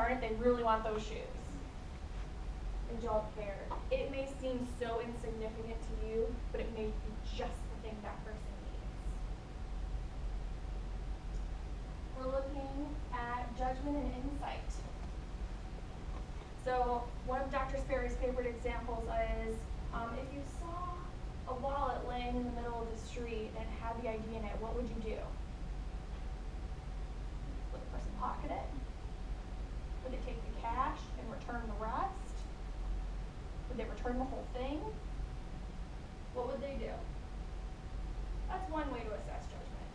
darn it, they really want those shoes. They don't care. It may seem so insignificant to you, but it may be just the thing that person needs. We're looking at judgment and insight. So one of Dr. Sperry's favorite examples is if you saw a wallet laying in the middle of the street and it had the ID in it, what would you do? Would the person pocket it? Would they take the cash and return the rest? Would they return the whole thing? What would they do? That's one way to assess judgment.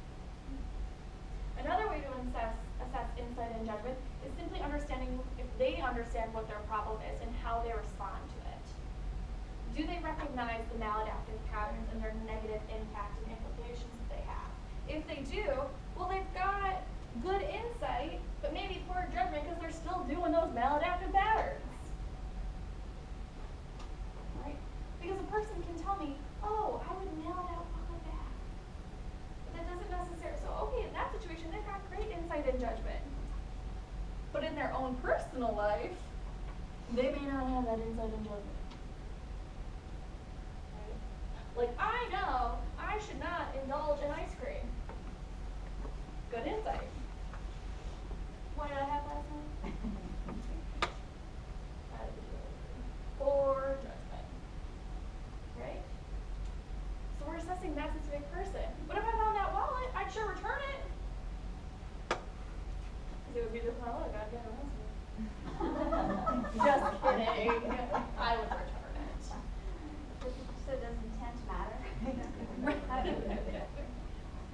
Another way to assess insight and judgment is simply understanding if they understand what their problem is and how they respond to it. Do they recognize the maladaptive patterns and their negative impact and implications that they have? If they do, well, they've got good insight, but maybe poor judgment because they're still doing those maladaptive patterns. Right? Because a person can tell me, oh, I would mail it out like that. But that doesn't necessarily, so okay, in that situation, they've got great insight and judgment. But in their own personal life, they may not have that insight and judgment. Right? Like, I know I should not indulge in ice cream. Good insight. What did I have last night? Poor judgment. Right? So we're assessing that specific person. But if I found that wallet, I'd sure return it. Because it would be just my look, I'd get arrested. Just kidding. I would return it. So does intent matter?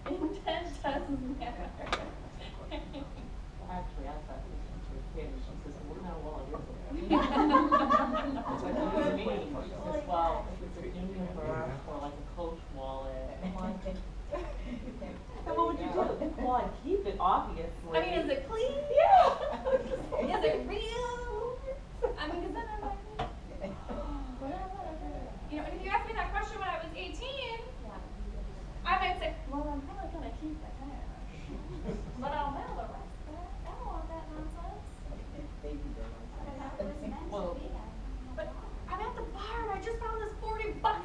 Intent doesn't matter. Actually, I thought this was your kid, and she says, what kind of wallet is it? It's like, what do you mean? She says, well, it's a union for us, or like a Coach wallet. I'm like, and what would you do? Well, I'd keep it, obviously. I mean, is it clean? Yeah. Is it real? I mean, because then I'm like, you know, and if you asked me that question when I was 18, I might say, well, I'm probably going to keep the cash. But I'll mail the rest of it. I don't want that nonsense. Well, But I'm at the bar and I just found this $40 on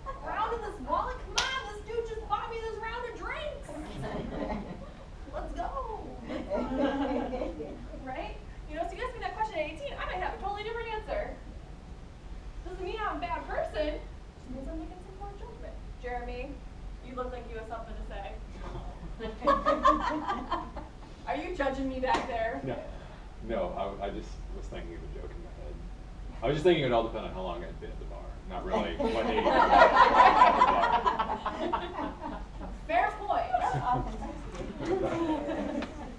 the ground in this wallet. Come on, this dude just bought me this round of drinks. Let's go. Right? You know, so you ask me that question at 18, I might have a totally different answer. Doesn't mean I'm a bad person. Just means I'm making some poor judgment. Jeremy, you look like you have something to say. Are you judging me back there? No, I just was thinking of a joke in my head. I was just thinking it would all depend on how long I'd been at the bar, not really what age. Fair point.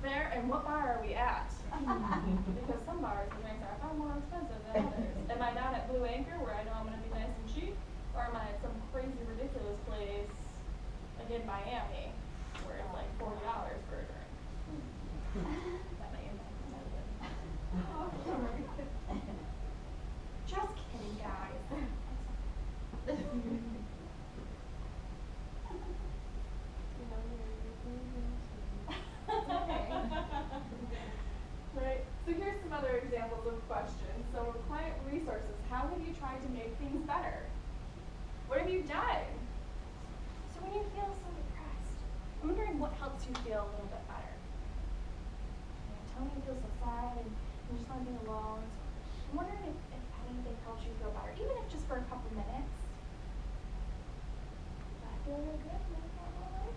Fair, and what bar are we at? Because some bars, the drinks are far more expensive than others. Am I down at Blue Anchor, where I know I'm going to be nice and cheap? Or am I at some crazy, ridiculous place, like in Miami, where it's like $40 for a drink? That may impact my husband. Just kidding, guys. Right. So here's some other examples of questions. So with client resources, how have you tried to make things better? What have you done? So when you feel so depressed, I'm wondering what helps you feel a little bit better. You know, tell me you feel so sad and you just want to be alone. So I'm wondering if anything helps you feel better, even if just for a couple minutes. I feel real good when I feel all right.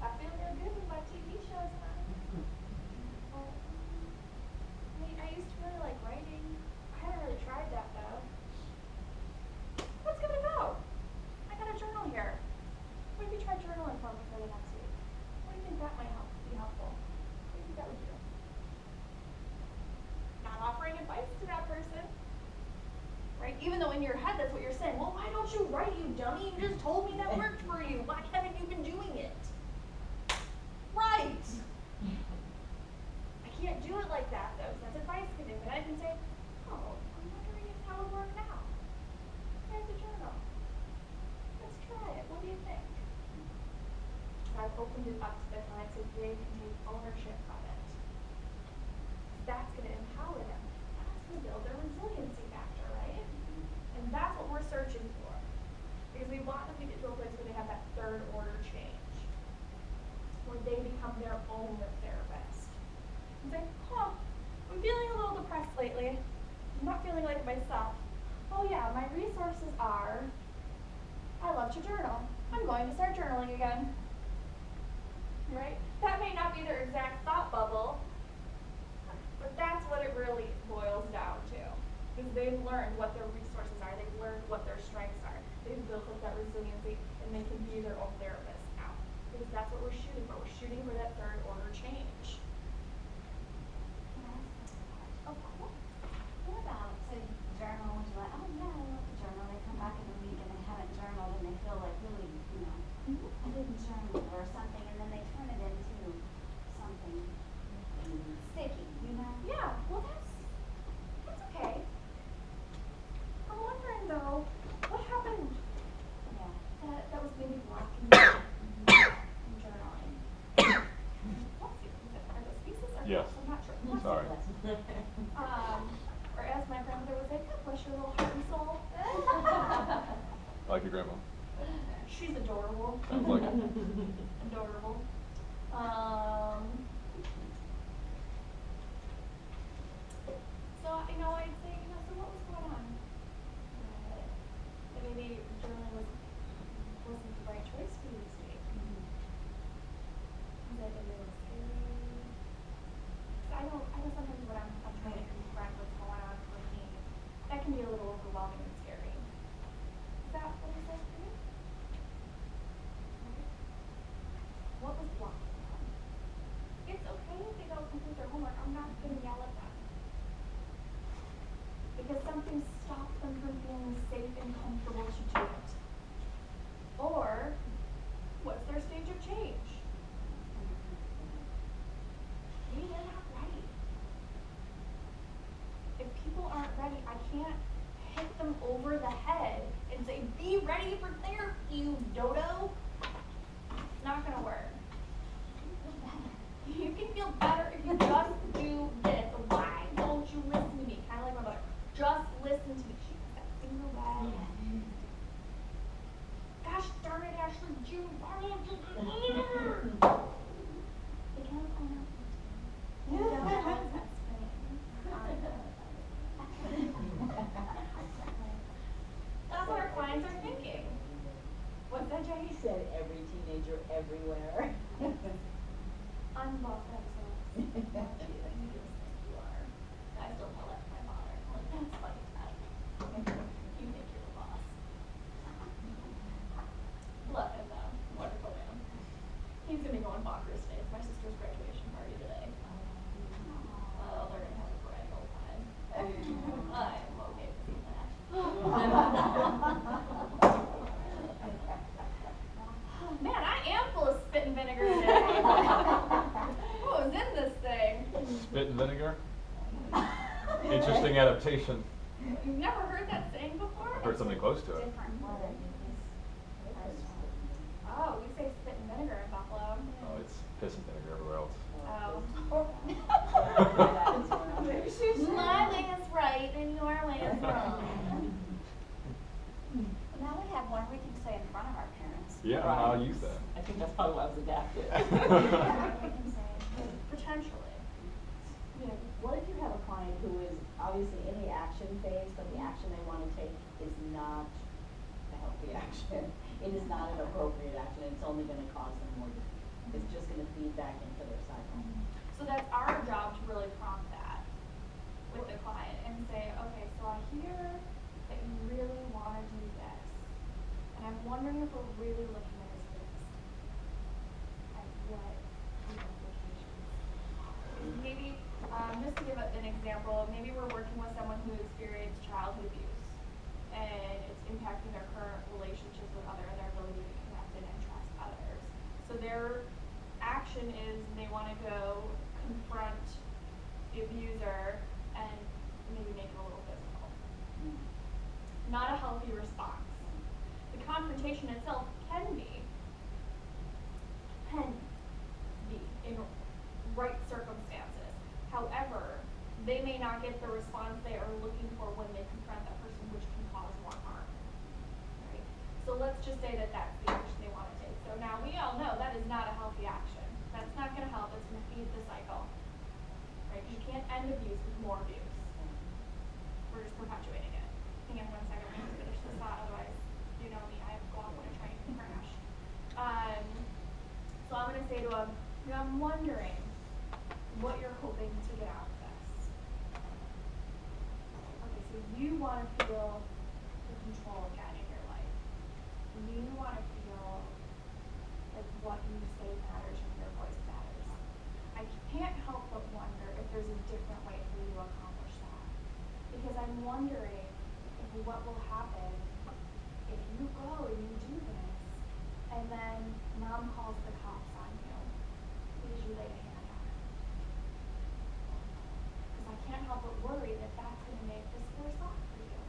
I feel real good with my TV shows on. I used to really like writing. I haven't really tried that though. Let's give it a go. I got a journal here. What if you try journaling for me for the next week? What do you think that might be helpful? What do you think that would do? Not offering advice to that person. Right? Even though in your head that's what you're saying. Well, why don't you write, you dummy? You just told me that worked for you. Why haven't you been doing it? Right. I can't do it like that though, because that's advice giving. But I can say, oh, I'm wondering if that would work now. Write the journal. Let's try it. What do you think? I've opened it up to the client so they can take ownership of it. build their resiliency factor, right? And that's what we're searching for. Because we want them to get to a place where they have that third order change, where they become their own therapist. And say, huh, I'm feeling a little depressed lately. I'm not feeling like myself. Oh yeah, my resources are, I love to journal. I'm going to start journaling again. Right? That may not be their exact thought bubble, but that's what it really boils down to. Because they've learned what their resources are, they've learned what their strengths are, they've built up that resiliency, and they can be their own therapist now. Because that's what we're shooting for. We're shooting for that third order change. Of course. What about, so journal, and you're like, oh yeah, I love to journal. They come back in a week and they haven't journaled and they feel like really, I didn't journal or something, and then they turn it into something sticky, Yeah, well that's okay. I'm wondering though, what happened Yeah. that was maybe blocking you from journaling? Are those pieces or Yes. I'm not sure. Sorry. Or as my grandmother would say, God bless your little heart and soul. Like your grandma. She's adorable. Sounds like it. Adorable. So, I'd say, so what was going on? That maybe journaling wasn't the right choice for you this week. That it was scary. I know sometimes when I'm trying to confront what's going on for me, that can be a little overwhelming and scary. Is that what it says for you? Okay. What was blocking them? It's okay if they don't complete their homework. I'm not going to yell at them. Because something stops them from feeling safe and comfortable to do it. Or, what's their stage of change? Maybe they're not ready. If people aren't ready, I can't hit them over the head and say, be ready for therapy, you dodo. It's not gonna work. You can feel better if you just do this. Why don't you listen to me? Kind of like my mother. Just listen to me. She has that finger wag. Gosh darn it, Ashley, June, why won't you either? Because I know. You don't have that spinning. That's what our clients are thinking. What's that, Jackie? He said every teenager everywhere. Unboss themselves. You just think you are. I still tell that to my father. I'm like, that's funny, Dad. You think you're the boss. Love him though. Wonderful man. He's gonna be going bonkers today. It's my sister's graduation party today. Oh, they're gonna have a grand old time. I'm okay with seeing that. Man, I am full of spit and vinegar today. What was in this thing? Spit and vinegar? Interesting adaptation. You've never heard that saying before? I've heard something close to it. Different word. Oh, we say spit and vinegar in Buffalo. Oh, it's piss and vinegar everywhere else. Oh. My way is right and your way is wrong. Now we have one we can say in front of our parents. Yeah, I'll use that. I think that's probably why I was adapted. We can say. Potentially. Yeah, what if you have a client who is obviously in the action phase, but the action they want to take is not a healthy action? It is not an appropriate action, it's only gonna cause them more defeat. It's just gonna feed back into their cycle. So that's our job to really prompt that with the client and say, okay, so I hear that you really want to do this. And I'm wondering if we're really looking at this risk. And what the implications. Maybe, just to give an example, maybe we're working with someone who experienced childhood abuse. And it's impacting their current relationships with others and their ability to connect and trust others. So their action is they want to go confront the abuser and maybe make it a little physical. Not a healthy response. The confrontation itself can be in right circumstances. However, they may not get the response they are looking for when they confront that person, which can cause more harm. Right? So let's just say that that's the action they want to take. So now we all know that is not a healthy action. That's not going to help. It's going to feed the cycle. Right? You can't end abuse with more abuse. We're just perpetuating it. Hang on one second. I'm going to finish this thought. Otherwise, you know me. I go off on a train and crash. So I'm going to say to them, you know, I'm wondering what you're hoping to get out of this. Okay, so you want to feel the control again in your life. You want to feel like what you say matters and your voice matters. I can't help but wonder if there's a different way for you to accomplish that. Because I'm wondering if what will happen if you go and you do this, and then mom calls the cops on you because you laid a hand on her. Because I can't help but worry that that's going to make this worse off for you.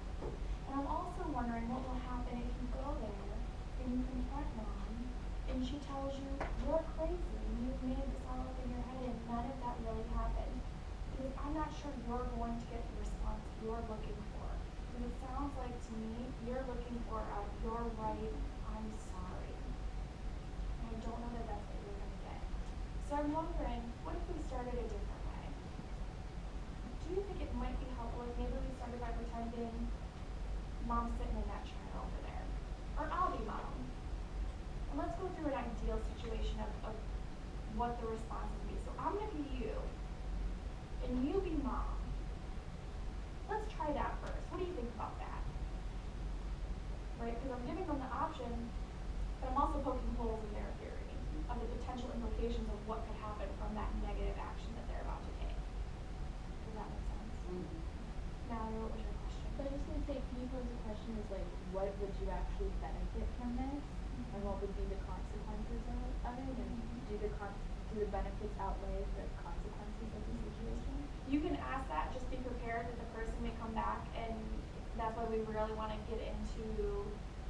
And I'm also wondering what will happen if you go there and you confront mom and she tells you you're crazy and you've made this all up in your head and none of that really happened. Because I'm not sure you're going to get the response you're looking for. Because it sounds like to me you're looking for a "you're right, I'm sorry." And I don't know that that's what you're going to get. So I'm wondering, what if we started a different way? Do you think it might be helpful if maybe we started by pretending mom's sitting in that chair over there? Or I'll be mom. And let's go through an ideal situation of what the response would be. So I'm going to be you, and you be mom. Let's try that first. What do you think about that? Right? Because I'm giving them the option, but I'm also poking holes in their theory of the potential implications of what could happen from that negative action that they're about to take. Does that make sense? Mm-hmm. Natalie, what was your question? So I was just going to say, can you pose the question is like, what would you actually benefit from this? And what would be the consequences of it? And do the benefits outweigh the consequences of the situation? You can ask that, just be prepared that the person may come back, and that's why we really want to get into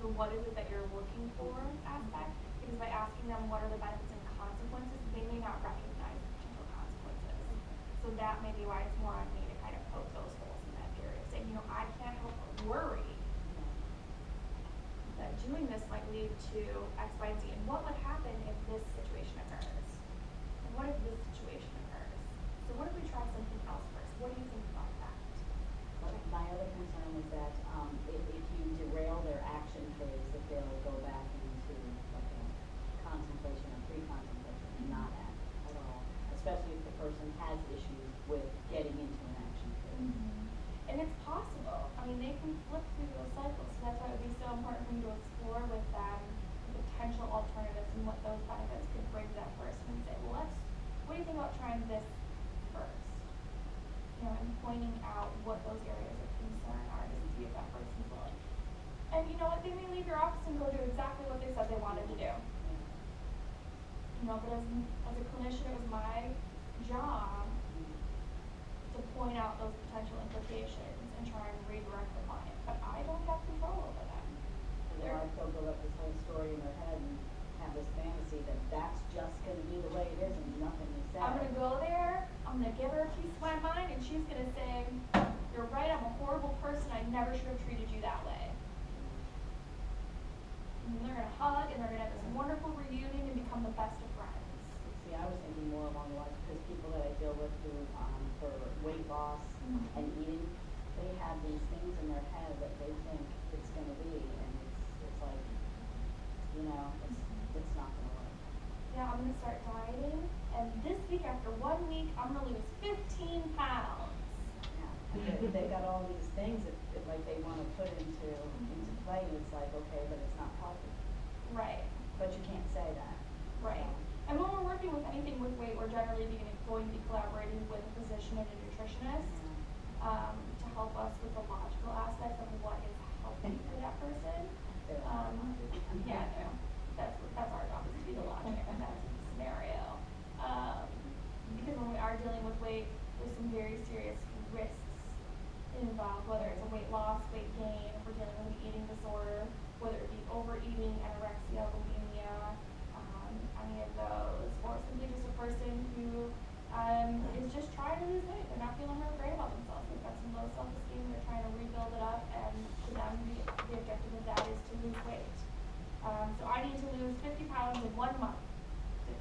the what is it that you're looking for aspect, because by asking them what are the benefits and consequences, they may not recognize the potential consequences. So that may be why it's more on me to kind of poke those holes in that area, saying, you know, I can't help but worry that doing this might lead to X, Y, Z, and what would happen if this situation occurs? And what if this situation occurs? So what if we try something else first? What do you think about that? But my other concern is that if you derail their action phase, that they'll go back into like a contemplation or pre-contemplation and not act at all, especially if the person has issues with getting into an action phase. And it's possible. I mean, they can flip through those cycles. So that's why it would be so important for you to explore with them the potential alternatives and what those benefits could bring to that person and say, well, what do you think about trying this first? You know, and pointing out what those areas of concern are to see if that person's willing. And you know what? They may leave your office and go do exactly what they said they wanted to do. You know, but as a clinician, it was my job to point out those potential implications and try and redirect the client. But I don't have control over them. And a lot of people build up this whole story in their head and have this fantasy that that's just going to be the way it is and nothing is said. I'm going to go there, I'm going to give her a piece of my mind, and she's going to say, you're right, I'm a horrible person, I never should have treated you that way. And they're going to hug, and they're going to have this wonderful reunion and become the best of friends. See, I was thinking more along the lines because people that I deal with who for weight loss and eating, they have these things in their head that they think it's going to be, and it's like, you know, it's not going to work. Yeah, I'm going to start dieting, and this week, after 1 week, I'm going to lose 15 pounds. Yeah, they got all these things that like they want to put into play, and it's like, okay, but it's not healthy. Right. But you can't say that. Right. And when we're working with anything with weight, we're generally going to be collaborating with a physician and a nutritionist to help us with the logical aspects of what is healthy for that person. Yeah, no, that's our job, is to be the logic in that scenario. Because when we are dealing with weight, there's some very serious risks involved, whether it's a weight loss, weight gain, if we're dealing with an eating disorder, whether it be overeating, anorexia, bulimia, any of those, or simply just a person who is just trying to lose weight. They're not feeling real great about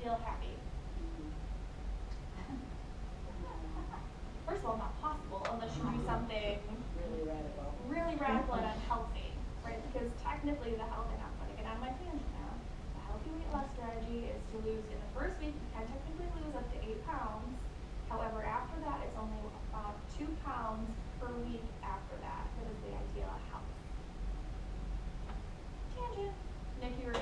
feel happy? First of all, not possible unless you do something Really radical. really radical and unhealthy, right? Because technically the health, and I'm gonna get on my tangent now, the healthy weight loss strategy is to lose, in the first week, you can technically lose up to 8 pounds. However, after that, it's only about 2 pounds per week after that. That is the ideal health. Tangent. Nick, you were